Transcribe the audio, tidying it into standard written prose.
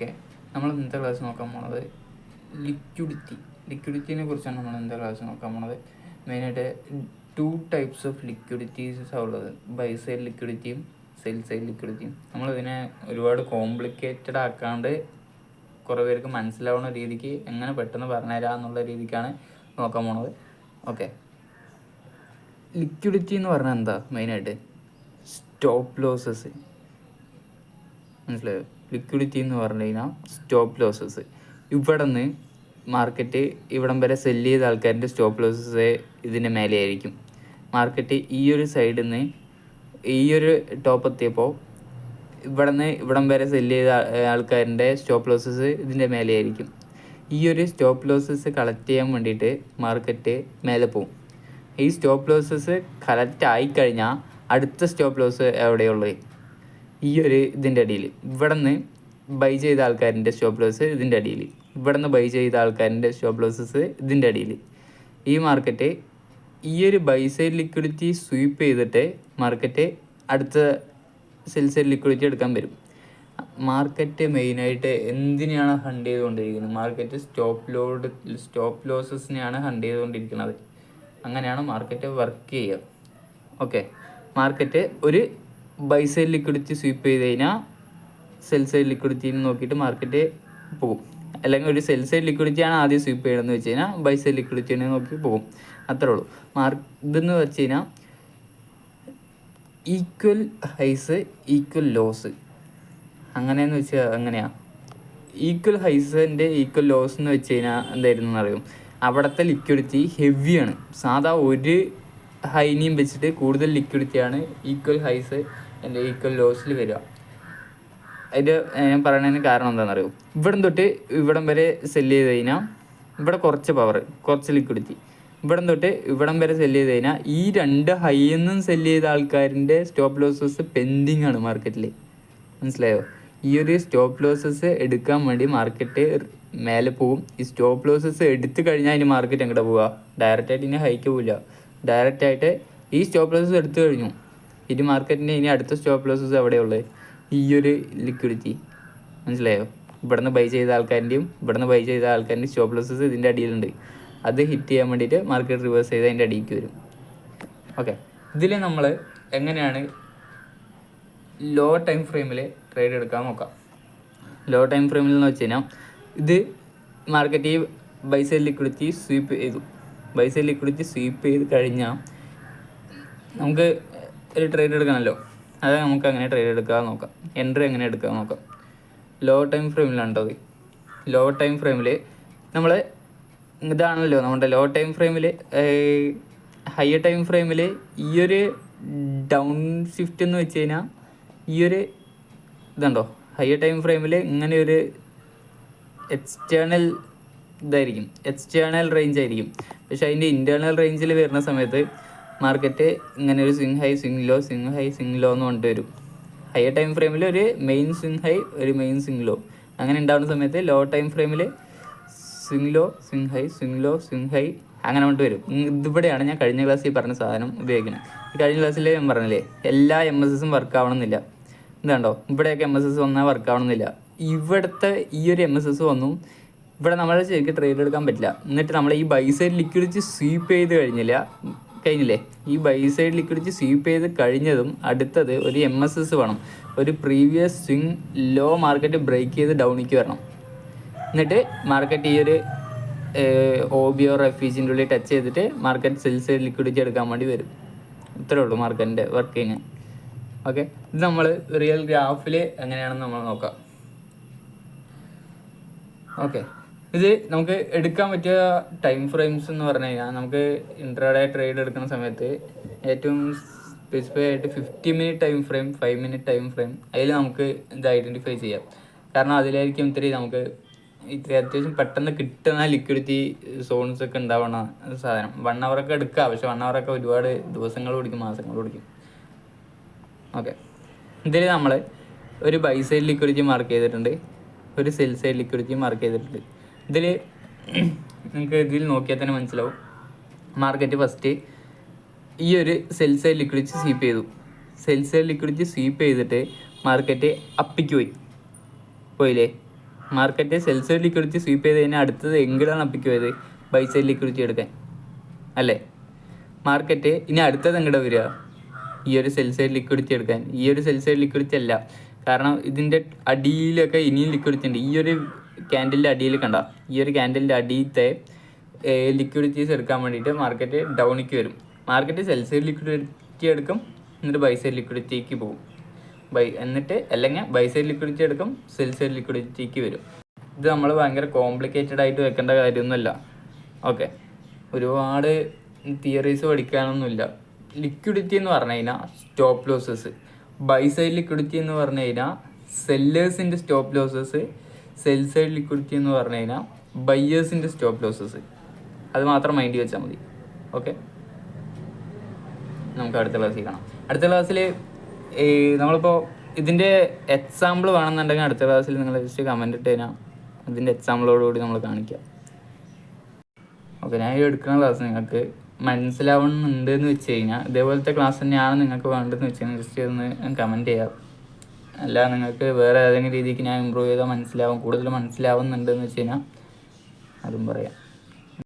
Okay, നമ്മൾ ഇന്നത്തെ class നോക്കാൻ പോണത് ലിക്വിഡിറ്റിനെ കുറിച്ചാണ് നമ്മൾ ഇന്നത്തെ ക്ലാസ് നോക്കാൻ പോണത്. മെയിനായിട്ട് 2 ടൈപ്സ് ഓഫ് ലിക്വിഡിറ്റീസ് ഉള്ളത്, ബൈ സൈഡ് ലിക്വിഡിറ്റിയും സെൽ സൈഡ് ലിക്വിഡിറ്റിയും. നമ്മളിതിനെ ഒരുപാട് കോംപ്ലിക്കേറ്റഡ് ആക്കാണ്ട് കുറേ പേർക്ക് മനസ്സിലാവുന്ന രീതിക്ക് എങ്ങനെ പെട്ടെന്ന് പറഞ്ഞുതരാം എന്നുള്ള രീതിക്കാണ് നോക്കാൻ പോണത്. ഓക്കെ, ലിക്വിഡിറ്റി എന്ന് പറഞ്ഞാൽ എന്താ? മെയിനായിട്ട് സ്റ്റോപ്പ് ലോസസ്. മനസ്സിലായോ? ലിക്വിഡിറ്റി എന്ന് പറഞ്ഞു കഴിഞ്ഞാൽ സ്റ്റോപ്പ് ലോസസ്. ഇവിടെ നിന്ന് മാർക്കറ്റ് ഇവിടം വരെ സെല്ല് ചെയ്ത ആൾക്കാരുടെ സ്റ്റോപ്പ് ലോസസ് ഇതിൻ്റെ മേലെ ആയിരിക്കും. മാർക്കറ്റ് ഈ ഒരു സൈഡിൽ നിന്ന് ഈ ഒരു ടോപ്പ് എത്തിയപ്പോൾ ഇവിടെ നിന്ന് ഇവിടം വരെ സെല്ല് ചെയ്ത ആൾക്കാരുടെ സ്റ്റോപ്പ് ലോസസ് ഇതിൻ്റെ മേലെ ആയിരിക്കും. ഈ ഒരു സ്റ്റോപ്പ് ലോസസ് കളക്ട് ചെയ്യാൻ വേണ്ടിയിട്ട് മാർക്കറ്റ് മേലെ പോവും. ഈ സ്റ്റോപ്പ് ലോസസ് കളക്ട് ആയിക്കഴിഞ്ഞാൽ അടുത്ത സ്റ്റോപ്പ് ലോസ് എവിടെയുള്ളത്? ഈ ഒരു ഇതിൻ്റെ അടിയിൽ. ഇവിടെ നിന്ന് ബൈ ചെയ്ത ആൾക്കാരിൻ്റെ സ്റ്റോപ്പ് ലോസ് ഇതിൻ്റെ അടിയിൽ. ഇവിടെ നിന്ന് ബൈ ചെയ്ത ആൾക്കാരിൻ്റെ സ്റ്റോപ്പ് ലോസസ് ഇതിൻ്റെ അടിയിൽ. ഈ മാർക്കറ്റ് ഈ ഒരു ബൈ സൈഡ് ലിക്വിഡിറ്റി സ്വീപ്പ് ചെയ്തിട്ട് മാർക്കറ്റ് അടുത്ത സെൽ സൈഡ് ലിക്വിഡിറ്റി എടുക്കാൻ വരും. മാർക്കറ്റ് മെയിനായിട്ട് എന്തിനെയാണ് ഹണ്ട് ചെയ്തുകൊണ്ടിരിക്കുന്നത്? മാർക്കറ്റ് സ്റ്റോപ്പ് ലോസസിനെയാണ് ഹണ്ട് ചെയ്തുകൊണ്ടിരിക്കുന്നത്. അങ്ങനെയാണ് മാർക്കറ്റ് വർക്ക് ചെയ്യുക. ഓക്കെ, മാർക്കറ്റ് ഒരു ബൈ സൈഡ് ലിക്വിഡിറ്റി സ്വീപ്പ് ചെയ്ത് കഴിഞ്ഞാൽ സെൽ സൈഡ് ലിക്വിഡിറ്റിന്ന് നോക്കിയിട്ട് മാർക്കറ്റ് പോകും. അല്ലെങ്കിൽ ഒരു സെൽ സൈഡ് ലിക്വിഡിറ്റിയാണ് ആദ്യം സ്വീപ്പ് ചെയ്യണമെന്ന് വെച്ച് കഴിഞ്ഞാൽ ബൈ സൈഡ് ലിക്വിഡിറ്റിനെ നോക്കി പോകും. അത്രേ ഉള്ളൂ. ഇതെന്ന് വെച്ച് കഴിഞ്ഞാൽ ഈക്വൽ ഹൈസ് ഈക്വൽ ലോസ്. അങ്ങനെയെന്ന് വെച്ചാൽ അങ്ങനെയാണ്. ഈക്വൽ ഹൈസിൻ്റെ ഈക്വൽ ലോസ് എന്ന് വെച്ച് കഴിഞ്ഞാൽ എന്തായിരുന്നു അറിയും? അവിടുത്തെ ലിക്വിഡിറ്റി ഹെവിയാണ്. സാധാ ഒരു ഹൈനിയും വെച്ചിട്ട് കൂടുതൽ ലിക്വിഡിറ്റിയാണ് ഈക്വൽ ഹൈസ് എൻ്റെ ഈക്വൽ ലോസിൽ വരിക. അതിൻ്റെ ഞാൻ പറയുന്നതിന് കാരണം എന്താണെന്നറിയോ? ഇവിടം തൊട്ട് ഇവിടം വരെ സെല്ല് ചെയ്ത് കഴിഞ്ഞാൽ ഇവിടെ കുറച്ച് ലിക്വിഡിറ്റി. ഇവിടം തൊട്ട് ഇവിടം വരെ സെല്ല് ചെയ്ത് കഴിഞ്ഞാൽ ഈ 2 ഹൈന്നും സെല്ല് ചെയ്ത ആൾക്കാരിൻ്റെ സ്റ്റോപ്പ് ലോസസ് പെൻഡിങ് ആണ് മാർക്കറ്റിൽ. മനസ്സിലായോ? ഈ ഒരു സ്റ്റോപ്പ് ലോസസ് എടുക്കാൻ വേണ്ടി മാർക്കറ്റ് മേലെ പോവും. ഈ സ്റ്റോപ്പ് ലോസസ് എടുത്തു കഴിഞ്ഞാൽ ഇനി മാർക്കറ്റ് എങ്ങോട്ട് പോവുക? ഡയറക്റ്റായിട്ട് ഇനി ഹൈക്ക് പോവില്ല. ഡയറക്റ്റായിട്ട് ഈ സ്റ്റോപ്പ് ലോസസ് എടുത്തു കഴിഞ്ഞു. ഇനി മാർക്കറ്റിൻ്റെ ഇനി അടുത്ത സ്റ്റോപ്പ് ലോസസ് എവിടെയുള്ളത്? ഈ ഒരു ലിക്വിഡിറ്റി. മനസ്സിലായോ? ഇവിടുന്ന് ബൈ ചെയ്ത ആൾക്കാരിൻ്റെയും ഇവിടുന്ന് ബൈ ചെയ്ത ആൾക്കാരിൻ്റെയും സ്റ്റോപ്പ് ലോസസ് ഇതിൻ്റെ അടിയിലുണ്ട്. അത് ഹിറ്റ് ചെയ്യാൻ വേണ്ടിയിട്ട് മാർക്കറ്റ് റിവേഴ്സ് ചെയ്ത് അതിൻ്റെ അടിയിലേക്ക് വരും. ഓക്കെ, ഇതിൽ നമ്മൾ എങ്ങനെയാണ് ലോ ടൈം ഫ്രെയിമിൽ ട്രേഡ് എടുക്കാൻ നോക്കാം. ലോ ടൈം ഫ്രെയിമിൽ എന്ന് വെച്ച് കഴിഞ്ഞാൽ ഇത് മാർക്കറ്റ് ഈ ബൈ സൈഡ് ലിക്വിഡിറ്റി സ്വീപ്പ് ചെയ്തു. ബൈ സൈഡ് ലിക്വിഡിറ്റി സ്വീപ്പ് ചെയ്ത് കഴിഞ്ഞാൽ നമുക്ക് ഒരു ട്രേഡ് എടുക്കണമല്ലോ. അത് നമുക്ക് അങ്ങനെ ട്രേഡ് എടുക്കാൻ നോക്കാം. എൻട്രി എങ്ങനെ എടുക്കാൻ നോക്കാം. ലോ ടൈം ഫ്രെയിമിലാണ്ടത്. ലോ ടൈം ഫ്രെയിമിൽ നമ്മൾ ഇതാണല്ലോ നമ്മുടെ ലോ ടൈം ഫ്രെയിമിൽ. ഹയർ ടൈം ഫ്രെയിമിൽ ഈ ഒരു ഡൗൺ ഷിഫ്റ്റ് എന്ന് വെച്ച് കഴിഞ്ഞാൽ ഈ ഒരു ഇതുണ്ടോ? ഹയർ ടൈം ഫ്രെയിമിൽ ഇങ്ങനെ ഒരു എക്സ്റ്റേണൽ ഇതായിരിക്കും, എക്സ്റ്റേണൽ റേഞ്ച് ആയിരിക്കും. പക്ഷേ അതിൻ്റെ ഇൻറ്റേർണൽ റേഞ്ചിൽ വരുന്ന സമയത്ത് മാർക്കറ്റ് ഇങ്ങനെ ഒരു swing high swing low swing high swing low എന്ന് പറഞ്ഞിട്ട് വരും. ഹയർ ടൈം ഫ്രെയിമിൽ ഒരു മെയിൻ സ്വിങ് ഹൈ ഒരു മെയിൻ സ്വിങ് ലോ അങ്ങനെ ഉണ്ടാകുന്ന സമയത്ത് ലോ ടൈം ഫ്രെയിമിൽ swing low swing high swing low swing high അങ്ങനെ കൊണ്ട് വരും. ഇതിവിടെയാണ് ഞാൻ കഴിഞ്ഞ ക്ലാസ്സിൽ പറഞ്ഞ സാധനം ഉപയോഗിക്കുന്നത്. കഴിഞ്ഞ ക്ലാസ്സിൽ ഞാൻ പറഞ്ഞില്ലേ, എല്ലാ MSSും വർക്ക് ആവണമെന്നില്ല. ഇതാണ്ടോ, ഇവിടെയൊക്കെ MSS വന്നാൽ വർക്ക് ആവണമെന്നില്ല. ഇവിടുത്തെ ഈ ഒരു MSS വന്നു ഇവിടെ നമ്മൾ ശരിക്കും ട്രേഡ് എടുക്കാൻ പറ്റില്ല. എന്നിട്ട് നമ്മൾ ഈ ബൈ സൈഡ് ലിക്വിഡിറ്റി സ്വീപ്പ് ചെയ്ത് കഴിഞ്ഞില്ലേ? ഈ ബൈ സൈഡ് ലിക്വിഡിറ്റി സ്വീപ്പ് ചെയ്ത് കഴിഞ്ഞതും അടുത്തത് ഒരു MSS വേണം. ഒരു previous swing low market break ചെയ്ത് ഡൗണിലേക്ക് വരണം. എന്നിട്ട് മാർക്കറ്റ് ഈ ഒരു OBO റെഫ്യൂജിൻ്റെ ഉള്ളിൽ ടച്ച് ചെയ്തിട്ട് മാർക്കറ്റ് സെൽ സൈഡ് ലിക്വിഡിറ്റി എടുക്കാൻ വേണ്ടി വരും. ഇത്രേ ഉള്ളൂ മാർക്കറ്റിൻ്റെ വർക്കിങ്. ഓക്കെ, ഇത് നമ്മൾ റിയൽ ഗ്രാഫിൽ എങ്ങനെയാണെന്ന് നമ്മൾ നോക്കാം. ഓക്കെ, ഇത് നമുക്ക് എടുക്കാൻ പറ്റിയ ടൈം ഫ്രെയിംസ് എന്ന് പറഞ്ഞു കഴിഞ്ഞാൽ നമുക്ക് ഇൻട്രാഡേ ട്രേഡ് എടുക്കുന്ന സമയത്ത് ഏറ്റവും സ്പെസിഫൈ ആയിട്ട് 50 minute time frame, 5 minute time frame, അതിൽ നമുക്ക് ഇത് ഐഡൻറ്റിഫൈ ചെയ്യാം. കാരണം അതിലായിരിക്കും നമുക്ക് ഇത്തിരി അത്യാവശ്യം പെട്ടെന്ന് കിട്ടുന്ന ലിക്വിഡിറ്റി സോൺസ് ഒക്കെ ഉണ്ടാവണ സാധനം. 1 അവറൊക്കെ എടുക്കാം, പക്ഷെ 1 അവറൊക്കെ ഒരുപാട് ദിവസങ്ങൾ പിടിക്കും, മാസങ്ങൾ പിടിക്കും. ഓക്കെ, ഇതിൽ നമ്മൾ ഒരു ബൈ സൈഡ് ലിക്വിഡിറ്റി മാർക്ക് ചെയ്തിട്ടുണ്ട്, ഒരു സെൽ സൈഡ് ലിക്വിഡിറ്റി മാർക്ക് ചെയ്തിട്ടുണ്ട്. നിങ്ങൾക്ക് ഇതിൽ നോക്കിയാൽ തന്നെ മനസ്സിലാവും. മാർക്കറ്റ് ഫസ്റ്റ് ഈ ഒരു സെൽ സൈഡ് ലിക്വിഡിറ്റി സ്വീപ്പ് ചെയ്തു. സെൽ സൈഡ് ലിക്വിഡിറ്റി സ്വീപ്പ് ചെയ്തിട്ട് മാർക്കറ്റ് അപ്പിക്ക് പോയില്ലേ? Market cell side liquidity sweep ചെയ്ത് കഴിഞ്ഞാൽ അടുത്തത് എങ്കിലാണ് അപ്പിക്ക് പോയത്? ബൈ സൈഡ് ലിക്വിഡിറ്റി എടുക്കാൻ അല്ലേ? മാർക്കറ്റ് ഇനി അടുത്തത് എങ്ങോട്ട് വരിക? ഈ ഒരു സെൽ സൈഡ് ലിക്വിഡിറ്റി എടുക്കാൻ. ഈ ഒരു സെൽ സൈഡ് ലിക്വിഡിറ്റി അല്ല, കാരണം ഇതിൻ്റെ അടിയിലൊക്കെ ഇനിയും ലിക്വിഡിറ്റി ഉണ്ട്. ഈ ഒരു ക്യാൻഡലിൻ്റെ അടിയിൽ കണ്ട, ഈ ഒരു ക്യാൻഡലിൻ്റെ അടിയിലത്തെ ലിക്വിഡിറ്റീസ് എടുക്കാൻ വേണ്ടിയിട്ട് മാർക്കറ്റ് ഡൗണിക്ക് വരും. മാർക്കറ്റ് സെൽ സൈഡ് ലിക്വിഡിറ്റി എടുക്കും, എന്നിട്ട് ബൈ സൈഡ് ലിക്വിഡിറ്റിക്ക് പോകും. എന്നിട്ട് അല്ലെങ്കിൽ ബൈ സൈഡ് ലിക്വിഡിറ്റി എടുക്കും, സെൽ സൈഡ് ലിക്വിഡിറ്റിക്ക് വരും. ഇത് നമ്മൾ ഭയങ്കര കോംപ്ലിക്കേറ്റഡ് ആയിട്ട് വെക്കേണ്ട കാര്യമൊന്നുമില്ല. ഓക്കെ, ഒരുപാട് തിയറീസ് പഠിക്കാനൊന്നുമില്ല. ലിക്വിഡിറ്റി എന്ന് പറഞ്ഞു കഴിഞ്ഞാൽ stop losses, buy side liquidity എന്ന് പറഞ്ഞു കഴിഞ്ഞാൽ സെല്ലേഴ്സിൻ്റെ stop losses, sell side liquidity എന്ന് പറഞ്ഞു കഴിഞ്ഞാൽ ബയ്യേഴ്സിൻ്റെ സ്റ്റോപ്പ് ലോസസ്. അത് മാത്രം മൈൻഡ് വെച്ചാൽ മതി. ഓക്കെ, നമുക്ക് അടുത്ത ക്ലാസ്സിൽ കാണാം. അടുത്ത ക്ലാസ്സിൽ നമ്മളിപ്പോൾ ഇതിൻ്റെ എക്സാമ്പിൾ വേണമെന്നുണ്ടെങ്കിൽ അടുത്ത ക്ലാസ്സിൽ നിങ്ങൾ ജസ്റ്റ് കമൻറ്റ് ഇട്ട് കഴിഞ്ഞാൽ ഇതിൻ്റെ എക്സാമ്പിളോടുകൂടി നമ്മൾ കാണിക്കാം. ഓക്കെ, ഞാൻ ഈ എടുക്കുന്ന ക്ലാസ് നിങ്ങൾക്ക് മനസ്സിലാവുന്നുണ്ട് എന്ന് വെച്ച് കഴിഞ്ഞാൽ ഇതേപോലത്തെ ക്ലാസ് തന്നെയാണ് നിങ്ങൾക്ക് വേണ്ടതെന്ന് വെച്ച് കഴിഞ്ഞാൽ ജസ്റ്റ് ഒന്ന് കമൻറ്റ് ചെയ്യാം. അല്ല നിങ്ങൾക്ക് വേറെ ഏതെങ്കിലും രീതിക്ക് ഞാൻ ഇമ്പ്രൂവ് ചെയ്താൽ മനസ്സിലാവും, കൂടുതൽ മനസ്സിലാവുന്നുണ്ടെന്ന് വെച്ച് കഴിഞ്ഞാൽ അതും പറയാം.